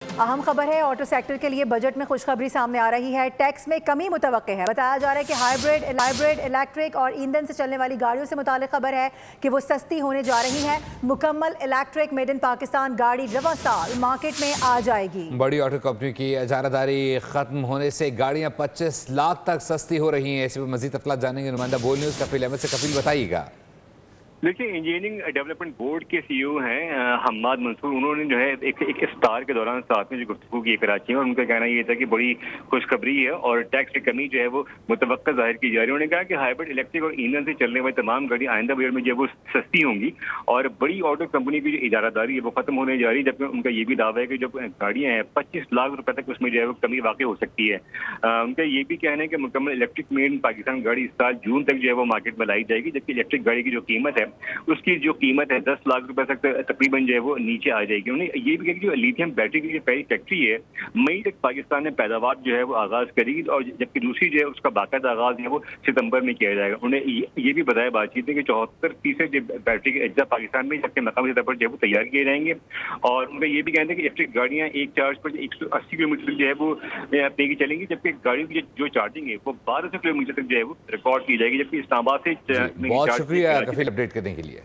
अहम खबर है, ऑटो सेक्टर के लिए बजट में खुशखबरी सामने आ रही है। टैक्स में कमी मुतवक्के है। बताया जा रहा है कि हाइब्रिड, इलेक्ट्रिक और ईंधन से चलने वाली गाड़ियों से मुतालिक खबर है कि वो सस्ती होने जा रही हैं। मुकम्मल इलेक्ट्रिक मेड इन पाकिस्तान गाड़ी रवा साल मार्केट में आ जाएगी। बड़ी ऑटो कंपनी की इजारादारी खत्म होने से गाड़ियां 25 लाख तक सस्ती हो रही हैं। इसी पर मजीद तफसीलात जानेंगे नुमाइंदा बोल न्यूज़ कफील अहमद से। कफील बताइएगा। देखिए, इंजीनियरिंग डेवलपमेंट बोर्ड के सीईओ हैं हम्माद मंसूर। उन्होंने जो है एक इफ्तार के दौरान साथ में जो गुफ्तगू की कराची में, और उनका कहना ये था कि बड़ी खुशखबरी है और टैक्स की कमी जो है वो मुतवक्का जाहिर की जा रही है। उन्होंने कहा कि हाइब्रिड, इलेक्ट्रिक और ईंधन से चलने वाली तमाम गाड़ी आइंदा बजट में जो है वो सस्ती होंगी और बड़ी ऑटो कंपनी की जो इजारादारी है वो खत्म होने जा रही है। जबकि उनका ये भी दावा है कि जो गाड़ियां हैं 25 लाख रुपए तक उसमें जो है वो कमी वाकई हो सकती है। उनका ये भी कहना है कि मुकम्मल इलेक्ट्रिक मेड इन पाकिस्तान गाड़ी इस साल जून तक जो है वो मार्केट में लाई जाएगी। जबकि इलेक्ट्रिक गाड़ी की जो कीमत है उसकी जो कीमत है 10 लाख रुपए तक तकरीबन जो है वो नीचे आ जाएगी। उन्हें ये भी कहा कि जो लिथियम बैटरी की जो पहली फैक्ट्री है मई तक पाकिस्तान में पैदावार जो है वो आगाज करेगी, और जबकि दूसरी जो है उसका बाकायदा आगाज है वो सितंबर में किया जाएगा। उन्हें ये भी बताया बातचीत में कि 74% जो बैटरी के अज्जा पाकिस्तान में जबकि मकामी सतह पर जो है वो तैयार किए जाएंगे। और उनका ये भी कहना है कि इलेक्ट्रिक गाड़ियां एक चार्ज पर 180 किलोमीटर जो है वो पे की चलेंगी, जबकि गाड़ियों की जो चार्जिंग है वो 1200 किलोमीटर तक जो है वो रिकॉर्ड की जाएगी। जबकि इस्लामाबाद से बहुत शुक्रिया कफील अपडेट करने के लिए।